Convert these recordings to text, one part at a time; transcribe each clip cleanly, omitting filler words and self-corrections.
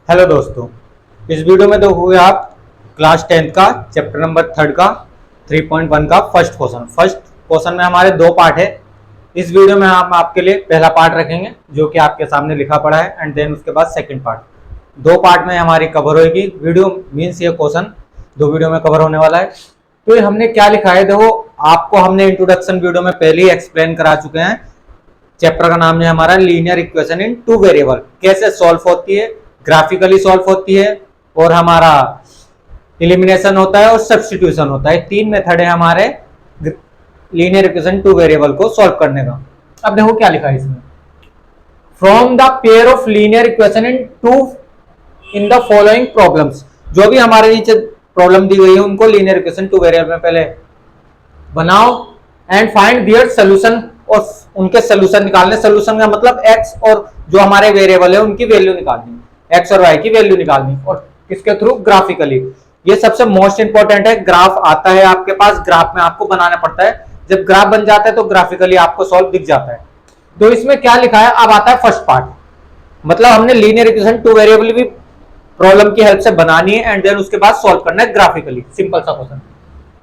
Hello दोस्तों, इस video में देखोगे आप क्लास 10th का चैप्टर नंबर 3 का 3.1 का फर्स्ट क्वेश्चन में हमारे दो पार्ट है। इस वीडियो में हम आपके लिए पहला पार्ट रखेंगे जो कि आपके सामने लिखा पड़ा है एंड देन उसके बाद सेकंड पार्ट। दो पार्ट में हमारी कवर होगी वीडियो, मीन्स ये क्वेश्चन दो वीडियो में कवर होने वाला है। तो हमने क्या लिखा है देखो, आपको हमने इंट्रोडक्शन वीडियो में पहले ही एक्सप्लेन करा चुके हैं। चैप्टर का नाम है हमारा linear equation in two variable, कैसे सॉल्व होती है, ग्राफिकली सॉल्व होती है और हमारा एलिमिनेशन होता है और सब्स्टिट्यूशन होता है। तीन मेथड है हमारे लीनियर इक्वेशन टू वेरिएबल को सॉल्व करने का। अब देखो क्या लिखा है इसमें, from the pair of linear equation in the following problems. जो भी हमारे नीचे प्रॉब्लम दी गई है उनको लीनियर इक्वेशन टू वेरिएबल में पहले बनाओ एंड फाइंड देयर सॉल्यूशन, और उनके सॉल्यूशन निकालने। सॉल्यूशन का मतलब एक्स और जो हमारे वेरिएबल है उनकी वैल्यू निकालनी, एक्स और वाई की वैल्यू निकालनी, और किसके थ्रू, ग्राफिकली। ये सबसे मोस्ट इंपॉर्टेंट है। ग्राफ आता है आपके पास, ग्राफ में आपको बनाना पड़ता है। जब ग्राफ बन जाता है तो ग्राफिकली आपको सॉल्व दिख जाता है। तो इसमें क्या लिखा है, अब आता है फर्स्ट पार्ट, मतलब हमने लीनियर इक्वेशन टू वेरिएबल भी प्रॉब्लम की हेल्प से बनानी है एंड देन उसके बाद सॉल्व करना है ग्राफिकली। सिंपल सा क्वेश्चन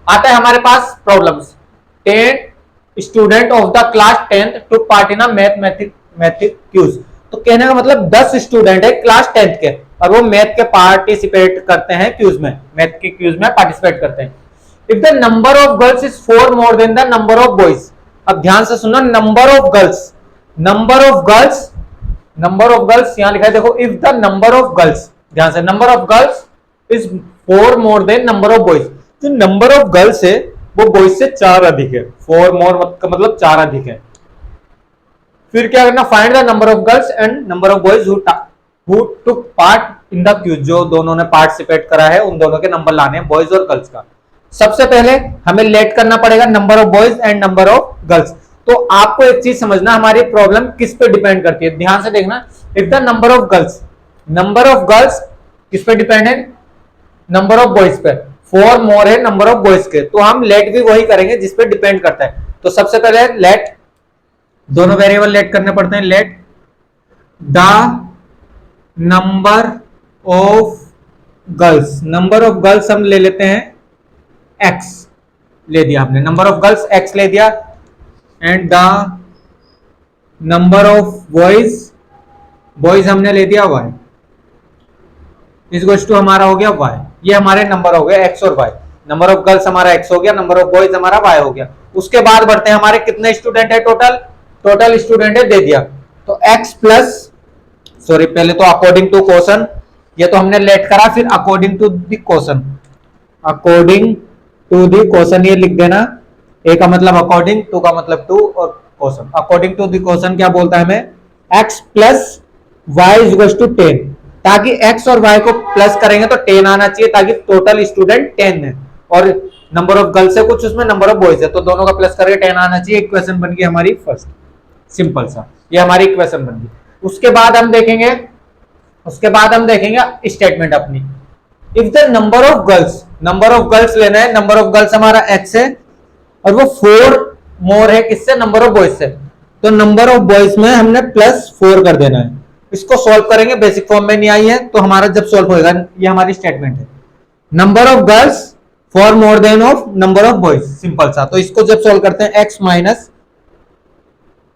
आता है हमारे पास। Problems 10 student of the class 10th to part in mathematic क्यूज। तो कहने का मतलब 10 स्टूडेंट है क्लास 10th के और वो मैथ के पार्टिसिपेट करते हैं क्यूज में, मैथ के क्यूज में पार्टिसिपेट करते हैं। If the number of girls is 4 more then the number of boys. अब ध्यान से सुनना, number of girls, number of girls, number of girls यहां लिखा है देखो, if the number of girls, ध्यान से, number of girls is 4 more then number of boys. जो नंबर ऑफ गर्ल्स है वो बॉयज से 4 अधिक है। 4 मोर का मतलब 4 अधिक है। फिर क्या करना, find the number of girls and number of boys who took part in the quiz. जो दोनों ने पार्टिसिपेट करा है उन दोनों के नंबर लाने हैं, बॉयज और गर्ल्स का। सबसे पहले हमें लेट करना पड़ेगा number of boys and number of girls. तो आपको एक चीज समझना, हमारी प्रॉब्लम किस पे डिपेंड करती है, ध्यान से देखना। If the number of girls, number of girls किस पे डिपेंड है, नंबर ऑफ बॉयज पे। 4 मोर है नंबर ऑफ बॉयज के, तो हम लेट भी वही करेंगे जिस पे डिपेंड करता है। तो सबसे पहले लेट, दोनों वेरिएबल लेट करने पड़ते हैं। Let the number of girls, number of girls हम ले लेते हैं x, ले दिया हमने, नंबर ऑफ गर्ल्स x ले दिया, and the number of boys, boys हमने ले दिया y, इस टू हमारा हो गया y। ये हमारे नंबर हो गया x और y। नंबर ऑफ गर्ल्स हमारा x हो गया, नंबर ऑफ बॉयज हमारा y हो गया। उसके बाद बढ़ते हैं, हमारे कितने स्टूडेंट है टोटल, टोटल स्टूडेंट है दे दिया। तो x प्लस, सॉरी पहले तो अकॉर्डिंग टू क्वेश्चन, ये तो हमने लेट करा, फिर according to the question, according to the question ये लिख देना। ए का मतलब अकॉर्डिंग, टू का मतलब टू, और question. According to the question क्या बोलता है हमें, x plus y is to 10, ताकि x और y को प्लस करेंगे तो 10 आना चाहिए, ताकि टोटल स्टूडेंट 10 है और नंबर ऑफ गर्ल्स है कुछ, उसमें नंबर ऑफ बॉयज है, तो दोनों का प्लस करके 10 आना चाहिए। इक्वेशन बन गई हमारी फर्स्ट, सिंपल सा, ये हमारी इक्वेशन बन गई। उसके बाद हम देखेंगे, उसके बाद हम देखेंगे स्टेटमेंट अपनी। If the number of girls, number of girls लेना है, नंबर ऑफ गर्ल्स हमारा x है और वो 4 मोर है किससे, नंबर ऑफ बॉयज से, तो नंबर ऑफ बॉयज में हमने प्लस 4 कर देना है। इसको सॉल्व करेंगे, बेसिक फॉर्म में नहीं आई है तो हमारा जब सॉल्व होएगा, ये हमारी स्टेटमेंट है, number of girls 4 more than of number of boys, simple सा। तो इसको जब सॉल्व करते हैं, x minus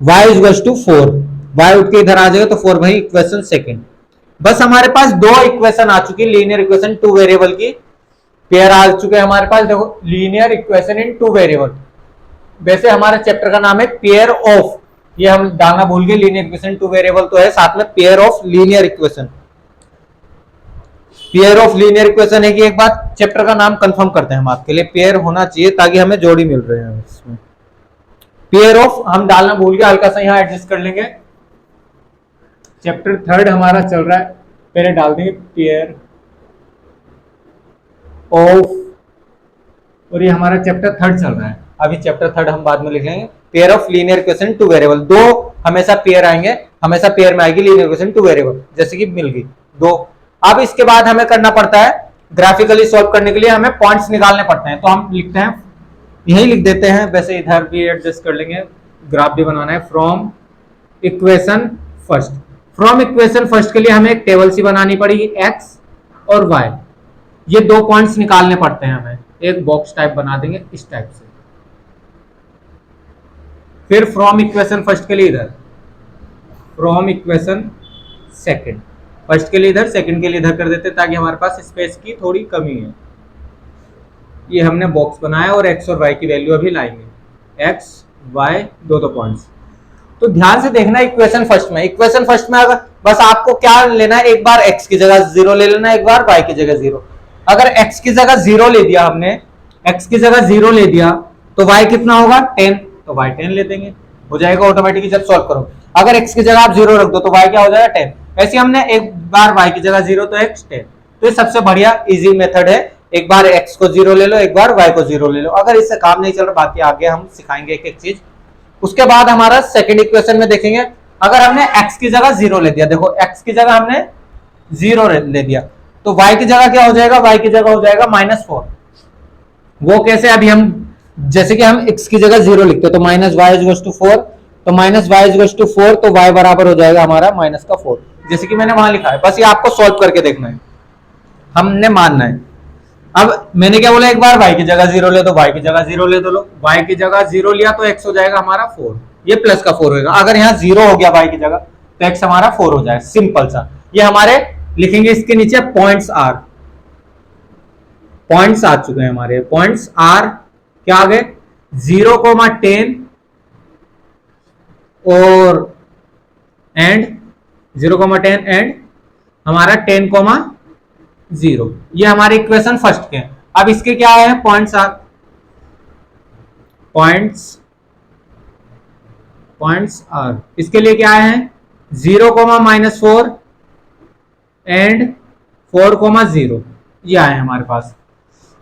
y is to 4, y उठ के इधर आ जाएगा तो 4 भाई इक्वेशन सेकंड। बस हमारे पास दो इक्वेशन आ चुकी, लीनियर इक्वेशन टू वेरिएबल की पेयर आ चुके हैं हमारे पास। देखो, linear equation in two variable, वैसे हमारे चैप्टर का नाम है पेयर ऑफ, ये हम डालना भूल गए, लीनियर इक्वेशन टू वेरिएबल तो है, साथ में pair of linear equation. Pair of linear equation है कि एक बात, चैप्टर का नाम कंफर्म करते हैं हम आपके लिए, पेयर होना चाहिए ताकि हमें जोड़ी मिल रहे हैं इसमें। पेयर ऑफ हम डालना भूल गए, हल्का सा यहाँ एडजस्ट कर लेंगे। चैप्टर 3 हमारा चल रहा है, पहले डाल देंगे पेयर ऑफ, और ये हमारा चैप्टर 3 चल रहा है, अभी चैप्टर 3 हम बाद में लिख लेंगे। Pair of linear equation two variable, दो हमेशा पेयर आएंगे, हमेशा पेयर में आएगी लीनियर इक्वेशन टू वेरिएबल, जैसे कि मिल गई दो। अब इसके बाद हमें करना पड़ता है, ग्राफिकली सॉल्व करने के लिए हमें पॉइंट्स निकालने पड़ते हैं, तो हम लिखते हैं, यही लिख देते हैं, वैसे इधर भी एडजस्ट कर लेंगे, ग्राफ भी बनाना है। From equation first, from equation first के लिए हमें एक टेबल सी बनानी पड़ेगी, एक्स और वाई, ये दो पॉइंट्स निकालने पड़ते हैं हमें। एक बॉक्स टाइप बना देंगे इस टाइप से। फिर फ्रॉम इक्वेशन फर्स्ट के लिए इधर, फ्रॉम इक्वेशन सेकंड, फर्स्ट के लिए इधर, सेकंड के लिए इधर कर देते ताकि हमारे पास स्पेस की थोड़ी कमी है। ये हमने बॉक्स बनाया और एक्स और वाई की वैल्यू अभी लाएंगे, एक्स वाई दो दो पॉइंट्स। तो ध्यान से देखना इक्वेशन फर्स्ट में, इक्वेशन फर्स्ट में अगर बस आपको क्या लेना है, एक बार एक्स की जगह 0 ले लेना, एक बार वाई की जगह 0। अगर एक्स की जगह 0 ले दिया हमने, एक्स की जगह 0 ले दिया तो वाई कितना होगा 10, तो वाई 10 ले देंगे, हो जाएगा ऑटोमेटिकली जब सॉल्व करो। अगर एक्स की जगह आप 0 रख दो तो वाई क्या हो जाएगा 10। वैसे हमने एक बार वाई की जगह 0 तो एक्स 10, तो ये सबसे बढ़िया इजी मेथड है। एक बार एक्स को 0 ले लो, एक बार वाई को 0 ले लो। अगर इससे काम नहीं चल रहा, बाकी आगे हम सिखाएंगे एक एक चीज। उसके बाद हमारा सेकंड इक्वेशन में देखेंगे, अगर हमने x की जगह 0 ले दिया, देखो x की जगह हमने 0 ले दिया तो y की जगह क्या हो जाएगा, y की जगह हो जाएगा -4। वो कैसे, अभी हम जैसे कि हम x की जगह 0 लिखते तो -y/4, तो -y/4 तो y बराबर हो जाएगा हमारा -4, जैसे कि मैंने वहां लिखा है। बस ये आपको सॉल्व करके देखना है, हमने मानना है। अब मैंने क्या बोला, एक बार y की जगह 0 ले दो, y की जगह 0 ले दो, लो y की जगह 0 लिया तो x हो जाएगा हमारा 4, ये प्लस का 4 होगा। अगर यहाँ 0 हो गया y की जगह तो x हमारा 4 हो जाएगा, सिंपल सा। ये हमारे लिखेंगे इसके नीचे पॉइंट्स आर, पॉइंट्स आ चुके हैं हमारे, पॉइंट्स आर क्या आ गए 0,10 और एंड 0,10 एंड हमारा 10,0, ये हमारे इक्वेशन फर्स्ट के। अब इसके क्या है पॉइंट्स आर, पॉइंट्स आर इसके लिए क्या है 0,-4 एंड 4,0, ये आए हमारे पास।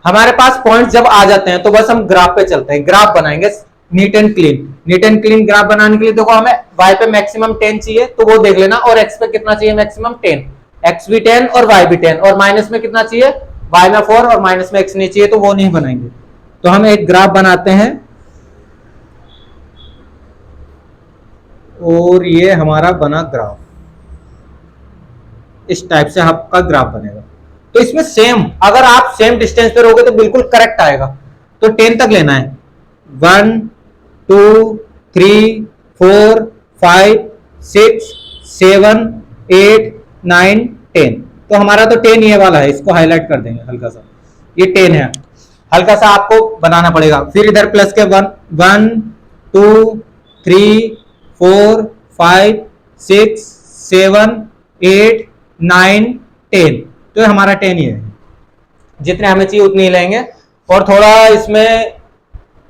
हमारे पास पॉइंट्स जब आ जाते हैं तो बस हम ग्राफ पे चलते हैं, ग्राफ बनाएंगे neat and clean. Neat and clean graph बनाने के लिए देखो हमें y पे मैक्सिमम 10 चाहिए तो वो देख लेना, और x पे कितना चाहिए मैक्सिमम 10, x भी 10 और y भी 10, और माइनस में कितना चाहिए y में 4 और माइनस में x नहीं चाहिए तो वो नहीं बनाएंगे। तो हम एक ग्राफ बनाते हैं और ये हमारा बना ग्राफ, इस टाइप से आपका ग्राफ बनेगा। तो इसमें सेम, अगर आप सेम डिस्टेंस पे रहोगे तो बिल्कुल करेक्ट आएगा। तो 10 तक लेना है, 1 2 3 4 5 6 7 8 9 10, तो हमारा तो 10 ये वाला है, इसको हाईलाइट कर देंगे हल्का सा, ये 10 है, हल्का सा आपको बनाना पड़ेगा। फिर इधर प्लस के 1 2 3 4 5 6 7 8 9 10, तो हमारा 10 ही है, जितने हमें चाहिए उतने ही लेंगे। और थोड़ा इसमें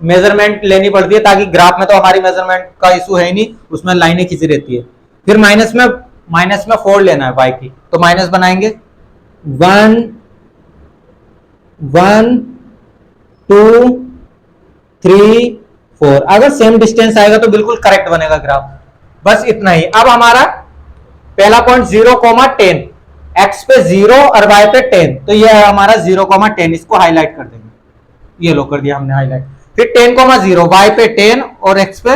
मेजरमेंट लेनी पड़ती है ताकि ग्राफ में तो हमारी मेजरमेंट का इशू है ही नहीं, उसमें लाइनें खींची रहती है। फिर माइनस में 4 लेना है y की, तो माइनस बनाएंगे 1 1 2 3 4, अगर सेम डिस्टेंस आएगा तो बिल्कुल करेक्ट बनेगा ग्राफ, बस इतना ही। अब हमारा पहला पॉइंट 0,10, x पे 0 और y पे 10, तो ये है हमारा 0,10, इसको हाईलाइट कर देंगे, ये लो कर दिया हमने हाईलाइट। फिर 10,0, y पे 10 और x पे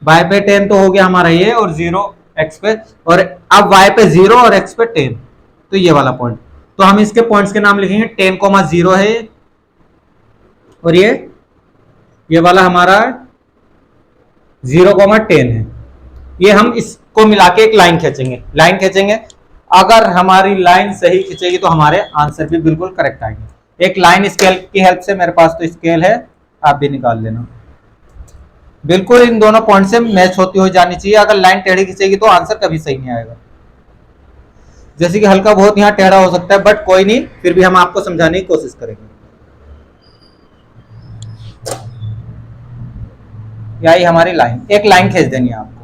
y पे 10 तो हो गया हमारा ये, और 0 x पे, और अब y पे 0 और x पे 10, तो ये वाला पॉइंट। तो हम इसके पॉइंट्स के नाम लिखेंगे 10,0 है, और ये वाला हमारा 0,10 है। ये हम इसको मिला के एक लाइन खींचेंगे, अगर हमारी लाइन सही खींचेगी तो हमारे आंसर भी बिल्कुल करेक्ट आएंगे। एक लाइन स्केल की हेल्प से, मेरे पास तो स्केल है, आप भी निकाल लेना, बिल्कुल इन दोनों पॉइंट से मैच होती हुई जानी चाहिए। अगर लाइन टेढ़ी खींचेगी तो आंसर कभी सही नहीं आएगा। जैसे कि हल्का बहुत यहाँ टेढ़ा हो सकता है, बट कोई नहीं, फिर भी हम आपको समझाने की कोशिश करेंगे। यही हमारी लाइन, एक लाइन खींच देनी है आपको,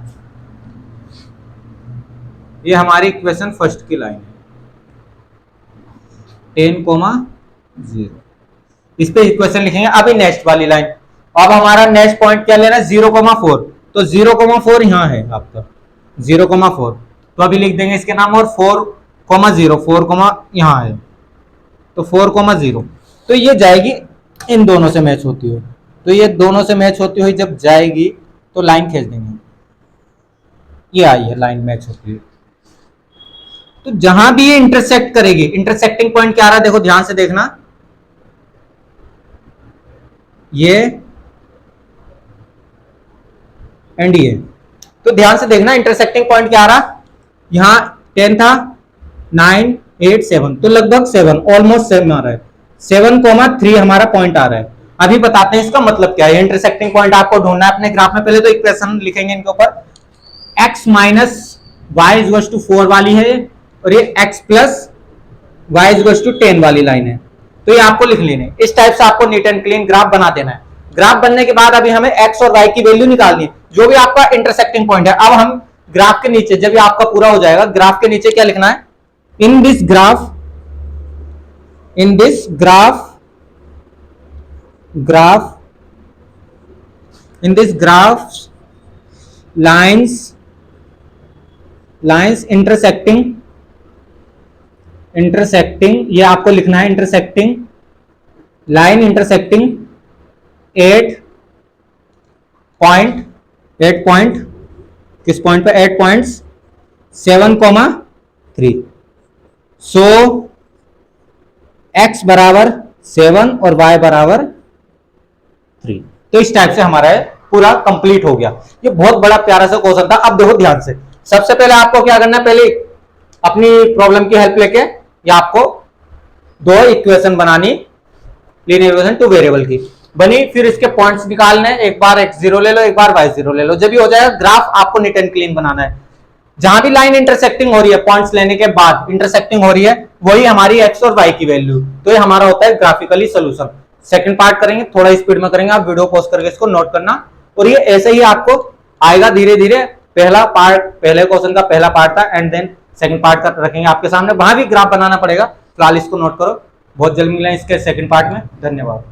ये हमारी इक्वेशन फर्स्ट की लाइन है 10,0, इस पे इक्वेशन लिखेंगे। अभी नेक्स्ट वाली लाइन, अब हमारा नेक्स्ट पॉइंट क्या लेना है 0,4, तो 0,4 यहाँ है आपका 0,4, तो अभी लिख देंगे इसके नाम, और 4,0 4, यहाँ है तो 4,0, तो ये जाएगी इन दोनों से मैच होती हुई, तो ये दोनों से मैच होती हुई जब जाएगी तो लाइन खींच देंगे। ये आई है, लाइन मैच होती है। तो जहां भी ये इंटरसेक्ट करेगी, इंटरसेक्टिंग पॉइंट क्या आ रहा है, देखो ध्यान से देखना, ये एंड ये। तो ध्यान से देखना इंटरसेक्टिंग पॉइंट क्या आ रहा, यहां 10 था, 9 8 7, तो लगभग 7, ऑलमोस्ट 7 आ रहा है। 7,3 हमारा पॉइंट आ रहा है। अभी बताते हैं इसका मतलब क्या है। इंटरसेक्टिंग पॉइंट आपको ढूंढना है अपने ग्राफ में। पहले तो इक्वेशन लिखेंगे इनके ऊपर, x minus y is to 4 वाली है और ये x plus y is to 10 वाली लाइन है। तो ये आपको लिख लेने, इस टाइप से आपको नीट एंड क्लीन ग्राफ बना देना है। ग्राफ बनने के बाद अभी हमें x और y की वैल्यू निकालनी है, जो भी आपका इंटरसेक्टिंग पॉइंट है। अब हम ग्राफ के नीचे, जब ये आपका पूरा हो जाएगा, ग्राफ के नीचे क्या लिखना है, in this graph lines intersecting, ये आपको लिखना है, लाइन इंटरसेक्टिंग 8 पॉइंट किस पॉइंट पे, 8 पॉइंट्स 7,3। सो x बराबर 7 और y बराबर 3। तो इस टाइप से हमारा पूरा कंप्लीट हो गया। ये बहुत बड़ा प्यारा सा क्वेश्चन था। अब देखो ध्यान से, सबसे पहले आपको क्या करना है, पहले अपनी प्रॉब्लम की हेल्प लेके या आपको दो इक्वेशन बनानी, लीनियर इक्वेशन टू वेरिएबल की बनी, फिर इसके पॉइंट्स निकालने, एक बार x0 ले लो, एक बार y0 ले लो। जब भी हो जाएगा ग्राफ आपको नीट एंड क्लीन बनाना है। जहां भी लाइन इंटरसेक्टिंग हो रही है, पॉइंट्स लेने के बाद इंटरसेक्टिंग हो रही है, वही हमारी x और y की वैल्यू। तो ये हमारा होता है ग्राफिकली सोल्यूशन। सेकंड पार्ट करेंगे, थोड़ा स्पीड में करेंगे, आप वीडियो पॉज करके इसको नोट करना। और ये ऐसे ही आपको आएगा धीरे धीरे। पहला पार्ट, पहले क्वेश्चन का पहला पार्ट था, एंड देन सेकंड पार्ट रखेंगे आपके सामने, वहां भी ग्राफ बनाना पड़ेगा। फिलहाल इसको नोट करो, बहुत जल्दी मिलेंगे इसके सेकंड पार्ट में। धन्यवाद।